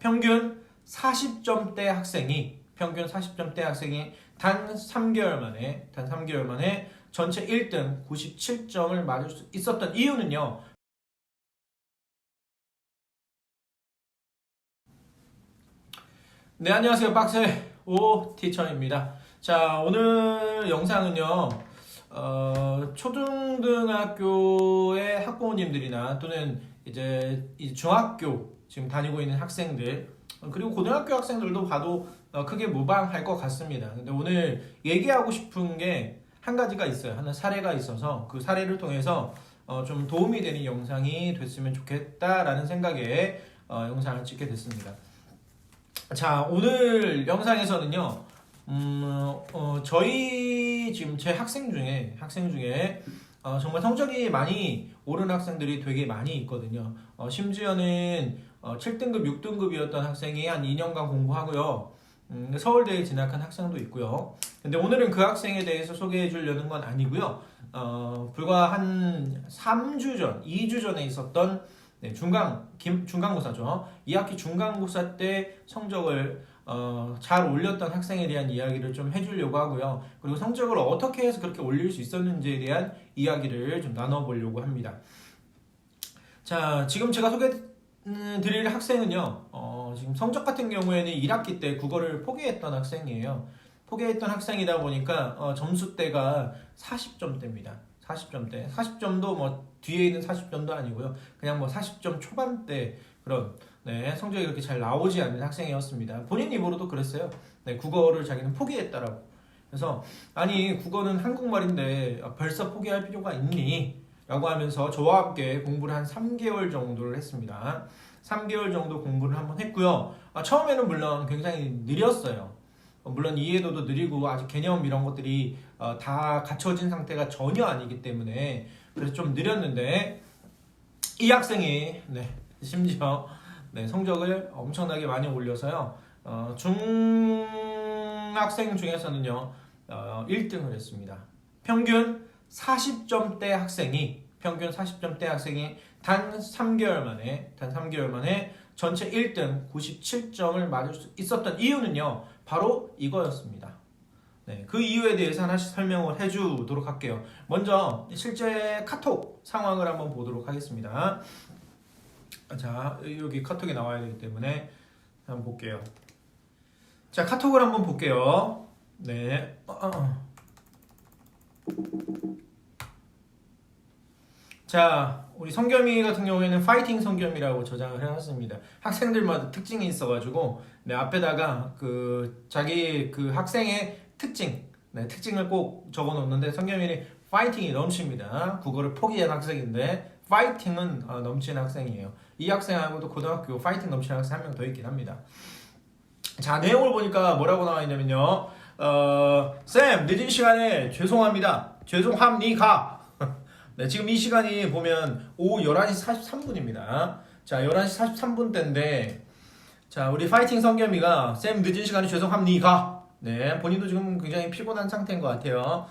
평균 40점대 학생이 단 3개월 만에 전체 1등 97점을 맞을 수 있었던 이유는요. 네, 안녕하세요. 빡셀 오 티처입니다. 자, 오늘 영상은요. 초등학교의 학부모님들이나 또는 이제 중학교 지금 다니고 있는 학생들 그리고 고등학교 학생들도 봐도 크게 무방할 것 같습니다. 근데 오늘 얘기하고 싶은 게 한 가지가 있어요. 하나 사례가 있어서 그 사례를 통해서 좀 도움이 되는 영상이 됐으면 좋겠다라는 생각에 영상을 찍게 됐습니다. 자, 오늘 영상에서는요. 저희 지금 제 학생 중에 정말 성적이 많이 오른 학생들이 되게 많이 있거든요. 심지어는 7등급, 6등급이었던 학생이 한 2년간 공부하고요. 서울대에 진학한 학생도 있고요. 근데 오늘은 그 학생에 대해서 소개해 주려는 건 아니고요. 불과 한 3주 전, 2주 전에 있었던 중간고사죠. 2학기 중간고사 때 성적을 잘 올렸던 학생에 대한 이야기를 좀 해주려고 하고요. 그리고 성적을 어떻게 해서 그렇게 올릴 수 있었는지에 대한 이야기를 좀 나눠보려고 합니다. 자, 지금 제가 드릴 학생은요. 지금 성적 같은 경우에는 1학기 때 국어를 포기했던 학생이에요. 포기했던 학생이다 보니까 점수대가 40점대입니다. 40점대. 40점도 뭐 뒤에 있는 40점도 아니고요. 그냥 뭐 40점 초반대 그런 성적이 그렇게 잘 나오지 않는 학생이었습니다. 본인 입으로도 그랬어요. 국어를 자기는 포기했다라고. 그래서 아니 국어는 한국말인데 벌써 포기할 필요가 있니? 라고 하면서 저와 함께 공부를 한 3개월 정도를 했습니다. 3개월 정도 공부를 한번 했고요. 처음에는 물론 굉장히 느렸어요. 물론 이해도도 느리고 아직 개념 이런 것들이 다 갖춰진 상태가 전혀 아니기 때문에 그래서 좀 느렸는데 이 학생이 심지어 성적을 엄청나게 많이 올려서요. 중학생 중에서는요 1등을 했습니다. 평균 40점대 학생이 단 3개월 만에 전체 1등 97점을 맞을 수 있었던 이유는요. 바로 이거였습니다. 그 이유에 대해서 하나씩 설명을 해주도록 할게요. 먼저 실제 카톡 상황을 한번 보도록 하겠습니다. 자, 여기 카톡이 나와야 되기 때문에 한번 볼게요. 자, 카톡을 한번 볼게요. 자, 우리 성겸이 같은 경우에는 파이팅 성겸이라고 저장을 해놨습니다. 학생들마다 특징이 있어가지고 앞에다가 자기 학생의 특징을 꼭 적어놓는데 성겸이는 파이팅이 넘칩니다. 국어를 포기한 학생인데 파이팅은 넘치는 학생이에요. 이 학생하고도 고등학교 파이팅 넘치는 학생 한 명 더 있긴 합니다. 자, 내용을 보니까 뭐라고 나와 있냐면요. 쌤, 늦은 시간에 죄송합니다. 죄송합니까? 지금 이 시간이 보면 오후 11시 43분입니다. 자, 11시 43분 때인데, 자, 우리 파이팅 성겸이가 쌤 늦은 시간에 죄송합니까? 본인도 지금 굉장히 피곤한 상태인 것 같아요.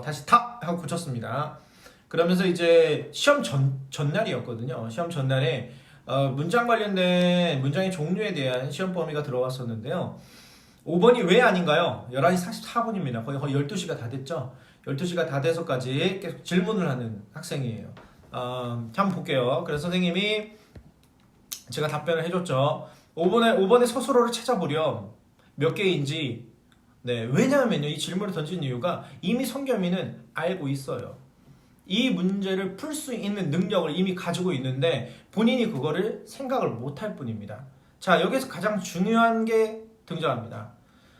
다시 탁! 하고 고쳤습니다. 그러면서 이제 시험 전날이었거든요. 시험 전날에 문장 관련된 문장의 종류에 대한 시험 범위가 들어왔었는데요. 5번이 왜 아닌가요? 11시 44분입니다. 거의 12시가 다 됐죠? 12시가 다 돼서까지 계속 질문을 하는 학생이에요. 한번 볼게요. 그래서 선생님이 제가 답변을 해줬죠. 5번의 서술어를 찾아보렴. 몇 개인지. 왜냐하면요. 이 질문을 던진 이유가 이미 성겸이는 알고 있어요. 이 문제를 풀 수 있는 능력을 이미 가지고 있는데 본인이 그거를 생각을 못할 뿐입니다. 자, 여기서 가장 중요한 게 등장합니다.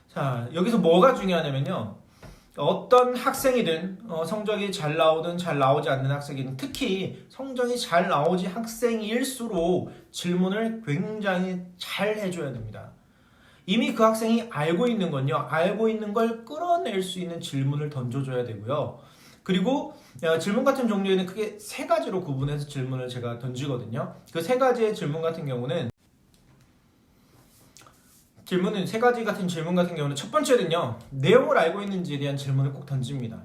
자, 여기서 뭐가 중요하냐면요. 어떤 학생이든 성적이 잘 나오든 잘 나오지 않는 학생이든 특히 성적이 잘 나오지 학생일수록 질문을 굉장히 잘 해줘야 됩니다. 이미 그 학생이 알고 있는 건요. 알고 있는 걸 끌어낼 수 있는 질문을 던져줘야 되고요. 그리고 질문 같은 종류에는 크게 3가지로 구분해서 질문을 제가 던지거든요. 그 3가지의 질문 같은 경우는 질문 같은 경우는 첫 번째는요. 내용을 알고 있는지에 대한 질문을 꼭 던집니다.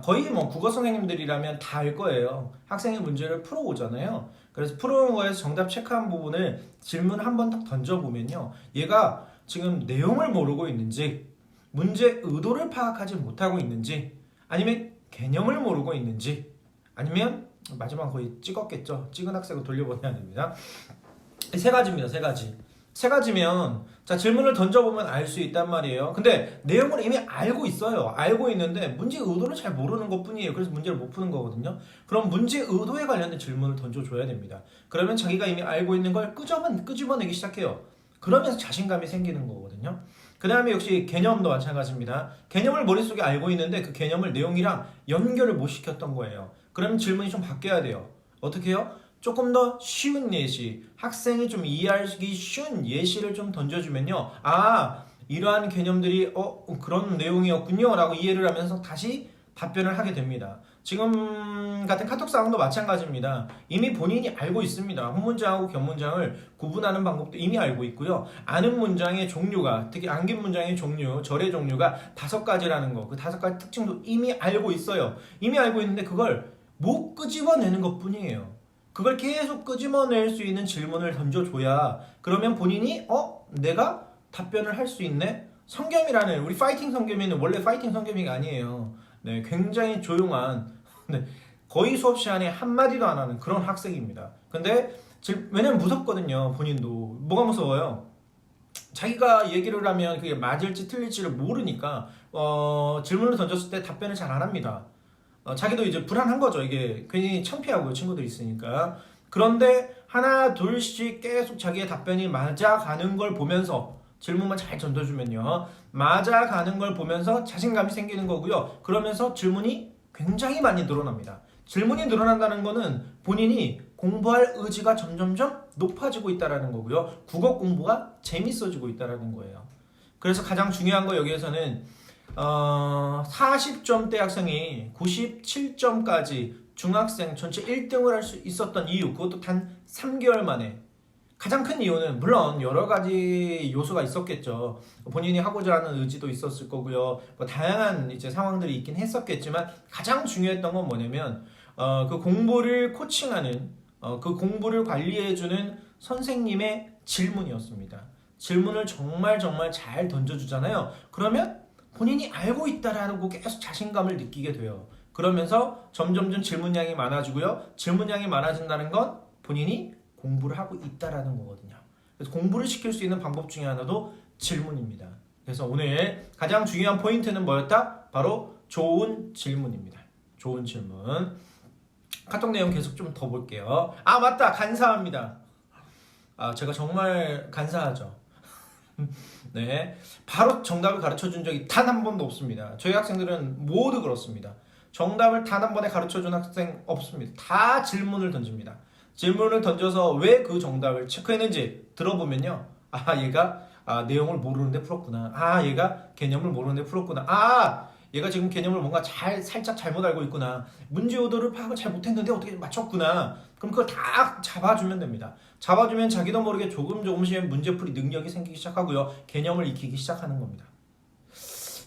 거의 뭐 국어 선생님들이라면 다 알 거예요. 학생이 문제를 풀어오잖아요. 그래서 풀어온 거에서 정답 체크한 부분을 질문 한 번 딱 던져보면요. 얘가 지금 내용을 모르고 있는지, 문제 의도를 파악하지 못하고 있는지, 아니면 개념을 모르고 있는지, 아니면 마지막 거의 찍었겠죠. 찍은 학생을 돌려보내야 됩니다. 세 가지입니다. 세 가지. 세 가지면 자 질문을 던져보면 알 수 있단 말이에요. 근데 내용을 이미 알고 있어요. 알고 있는데 문제 의도를 잘 모르는 것뿐이에요. 그래서 문제를 못 푸는 거거든요. 그럼 문제 의도에 관련된 질문을 던져줘야 됩니다. 그러면 자기가 이미 알고 있는 걸 끄집어내기 시작해요. 그러면서 자신감이 생기는 거거든요. 그 다음에 역시 개념도 마찬가지입니다. 개념을 머릿속에 알고 있는데 그 개념을 내용이랑 연결을 못 시켰던 거예요. 그러면 질문이 좀 바뀌어야 돼요. 어떻게 해요? 조금 더 쉬운 예시, 학생이 좀 이해하기 쉬운 예시를 좀 던져주면요. 이러한 개념들이 그런 내용이었군요 라고 이해를 하면서 다시 답변을 하게 됩니다. 지금 같은 카톡 상황도 마찬가지입니다. 이미 본인이 알고 있습니다. 혼문장하고 견문장을 구분하는 방법도 이미 알고 있고요. 아는 문장의 종류가, 특히 암긴 문장의 종류, 절의 종류가 5가지라는 거, 그 5가지 특징도 이미 알고 있어요. 이미 알고 있는데 그걸 못 끄집어내는 것 뿐이에요. 그걸 계속 끄집어낼 수 있는 질문을 던져줘야 그러면 본인이 내가 답변을 할 수 있네? 성겸이라는 우리 파이팅 성겸이는 원래 파이팅 성겸이가 아니에요. 네, 굉장히 조용한 네, 거의 수업 시간에 한마디도 안 하는 그런 학생입니다. 근데 왜냐면 무섭거든요. 본인도. 뭐가 무서워요? 자기가 얘기를 하면 그게 맞을지 틀릴지를 모르니까 질문을 던졌을 때 답변을 잘 안 합니다. 자기도 이제 불안한 거죠. 이게 괜히 창피하고요. 친구들이 있으니까. 그런데 하나 둘씩 계속 자기의 답변이 맞아가는 걸 보면서 질문만 잘 던져주면요. 맞아가는 걸 보면서 자신감이 생기는 거고요. 그러면서 질문이 굉장히 많이 늘어납니다. 질문이 늘어난다는 거는 본인이 공부할 의지가 점점점 높아지고 있다는 거고요. 국어 공부가 재밌어지고 있다는 거예요. 그래서 가장 중요한 거 여기에서는 40점대 학생이 97점까지 중학생 전체 1등을 할 수 있었던 이유, 그것도 단 3개월 만에. 가장 큰 이유는 물론 여러 가지 요소가 있었겠죠. 본인이 하고자 하는 의지도 있었을 거고요. 뭐 다양한 이제 상황들이 있긴 했었겠지만 가장 중요했던 건 뭐냐면 그 공부를 코칭하는 그 공부를 관리해주는 선생님의 질문이었습니다. 질문을 정말 잘 던져주잖아요. 그러면 본인이 알고 있다라고 계속 자신감을 느끼게 돼요. 그러면서 점점점 질문량이 많아지고요. 질문량이 많아진다는 건 본인이 공부를 하고 있다라는 거거든요. 그래서 공부를 시킬 수 있는 방법 중에 하나도 질문입니다. 그래서 오늘 가장 중요한 포인트는 뭐였다? 바로 좋은 질문입니다. 좋은 질문. 카톡 내용 계속 좀 더 볼게요. 맞다! 간사합니다. 제가 정말 간사하죠. 네, 바로 정답을 가르쳐 준 적이 단 한 번도 없습니다. 저희 학생들은 모두 그렇습니다. 정답을 단 한 번에 가르쳐 준 학생 없습니다. 다 질문을 던집니다. 질문을 던져서 왜 그 정답을 체크했는지 들어보면요. 얘가 내용을 모르는데 풀었구나. 얘가 개념을 모르는데 풀었구나. 얘가 지금 개념을 뭔가 살짝 잘못 알고 있구나. 문제 의도를 파악을 잘 못했는데 어떻게 맞췄구나. 그럼 그걸 다 잡아주면 됩니다. 잡아주면 자기도 모르게 조금씩 문제풀이 능력이 생기기 시작하고요. 개념을 익히기 시작하는 겁니다.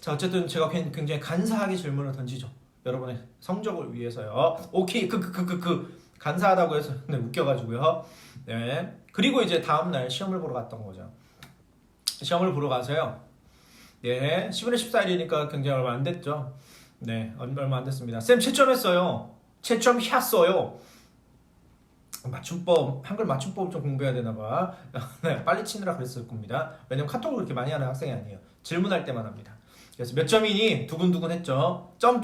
자, 어쨌든 제가 굉장히 간사하게 질문을 던지죠. 여러분의 성적을 위해서요. 오케이, 간사하다고 해서 네, 웃겨가지고요. 네. 그리고 이제 다음날 시험을 보러 갔던 거죠. 시험을 보러 가서요. 예, 11월 14일이니까 굉장히 얼마 안 됐죠. 네, 얼마 안 됐습니다. 쌤 채점했어요. 채점했어요. 한글 맞춤법 좀 공부해야 되나봐. 네, 빨리 치느라 그랬을 겁니다. 왜냐면 카톡을 그렇게 많이 하는 학생이 아니에요. 질문할 때만 합니다. 그래서 몇 점이니? 두근두근 했죠. 점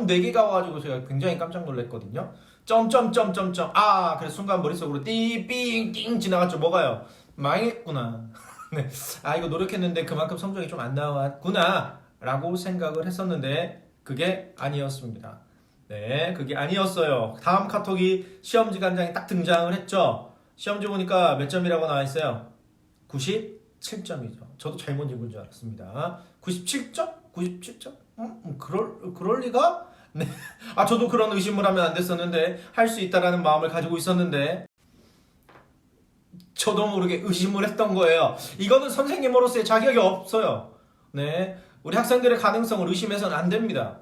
4개가 와가지고 제가 굉장히 깜짝 놀랐거든요. 그래서 순간 머릿속으로 띵 지나갔죠. 뭐가요? 망했구나. 네. 이거 노력했는데 그만큼 성적이 좀 안 나왔구나 라고 생각을 했었는데 그게 아니었습니다. 네, 그게 아니었어요. 다음 카톡이 시험지 간장이 딱 등장을 했죠. 시험지 보니까 몇 점이라고 나와 있어요? 97점이죠. 저도 잘못 읽은 줄 알았습니다. 97점? 97점? 그럴 리가? 네. 저도 그런 의심을 하면 안 됐었는데 할 수 있다라는 마음을 가지고 있었는데 저도 모르게 의심을 했던 거예요. 이거는 선생님으로서의 자격이 없어요. 네, 우리 학생들의 가능성을 의심해서는 안 됩니다.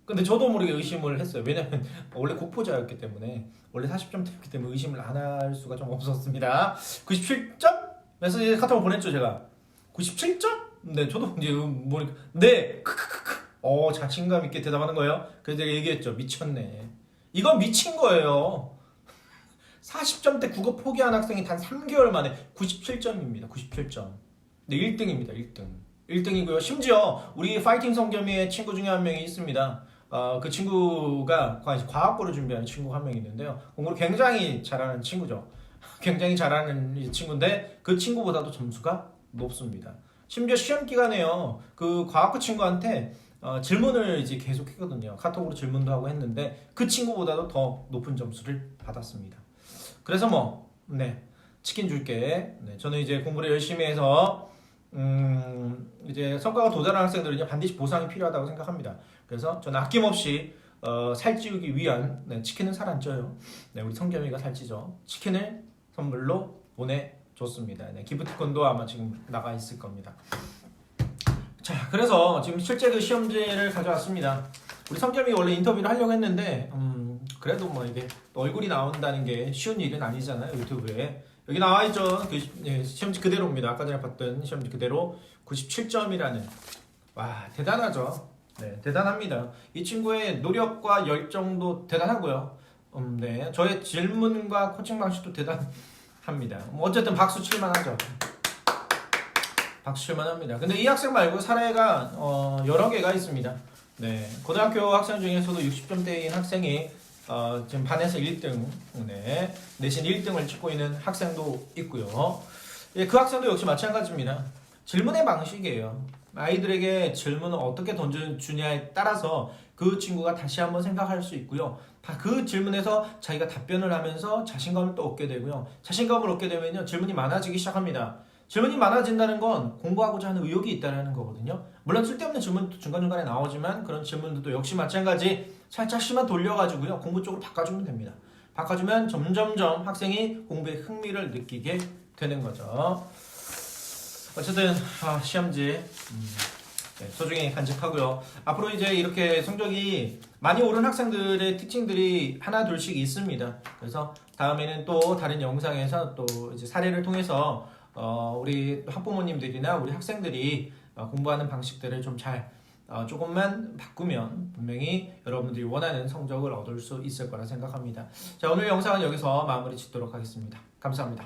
근데 저도 모르게 의심을 했어요. 왜냐면 원래 곡포자였기 때문에, 원래 40점대였기 때문에 의심을 안 할 수가 좀 없었습니다. 97점? 그래서 이제 카톡을 보냈죠, 제가. 97점? 네, 저도 이제 모르니까 네, 크크크크. 자신감 있게 대답하는 거예요. 그래서 제가 얘기했죠. 미쳤네. 이건 미친 거예요. 40점대 국어 포기한 학생이 단 3개월 만에 97점입니다. 97점. 네, 1등입니다. 1등. 1등이고요. 심지어 우리 파이팅 성겸이의 친구 중에 한 명이 있습니다. 그 친구가 과학고를 준비하는 친구가 한 명이 있는데요. 공부를 굉장히 잘하는 친구죠. 굉장히 잘하는 이 친구인데 그 친구보다도 점수가 높습니다. 심지어 시험 기간에요. 그 과학고 친구한테 질문을 이제 계속 했거든요. 카톡으로 질문도 하고 했는데 그 친구보다도 더 높은 점수를 받았습니다. 그래서 치킨 줄게. 네, 저는 이제 공부를 열심히 해서 이제 성과가 도달한 학생들은요 반드시 보상이 필요하다고 생각합니다. 그래서 저는 아낌없이 살찌우기 위한 치킨은 살 안 쪄요. 네, 우리 성겸이가 살찌죠. 치킨을 선물로 보내줬습니다. 네, 기프티콘도 아마 지금 나가 있을 겁니다. 자, 그래서 지금 실제 그 시험지를 가져왔습니다. 우리 성겸이 원래 인터뷰를 하려고 했는데 그래도 이게 얼굴이 나온다는 게 쉬운 일은 아니잖아요, 유튜브에. 여기 나와있죠. 시험지 그대로입니다. 아까 전에 봤던 시험지 그대로 97점이라는. 와, 대단하죠. 네, 대단합니다. 이 친구의 노력과 열정도 대단하고요. 네, 저의 질문과 코칭 방식도 대단합니다. 어쨌든 박수 칠만하죠. 박수 칠만합니다. 근데 이 학생 말고 사례가 여러 개가 있습니다. 네, 고등학교 학생 중에서도 60점대인 학생이 지금 반에서 1등, 내신 1등을 찍고 있는 학생도 있고요. 예, 그 학생도 역시 마찬가지입니다. 질문의 방식이에요. 아이들에게 질문을 어떻게 던져주냐에 따라서 그 친구가 다시 한번 생각할 수 있고요. 그 질문에서 자기가 답변을 하면서 자신감을 또 얻게 되고요. 자신감을 얻게 되면요, 질문이 많아지기 시작합니다. 질문이 많아진다는 건 공부하고자 하는 의욕이 있다는 거거든요. 물론 쓸데없는 질문도 중간중간에 나오지만 그런 질문들도 역시 마찬가지 살짝씩만 돌려가지고요, 공부 쪽으로 바꿔주면 됩니다. 바꿔주면 점점점 학생이 공부에 흥미를 느끼게 되는 거죠. 어쨌든 시험지 소중히 간직하고요. 앞으로 이제 이렇게 성적이 많이 오른 학생들의 특징들이 하나 둘씩 있습니다. 그래서 다음에는 또 다른 영상에서 또 이제 사례를 통해서 우리 학부모님들이나 우리 학생들이 공부하는 방식들을 좀 잘 조금만 바꾸면 분명히 여러분들이 원하는 성적을 얻을 수 있을 거라 생각합니다. 자, 오늘 영상은 여기서 마무리 짓도록 하겠습니다. 감사합니다.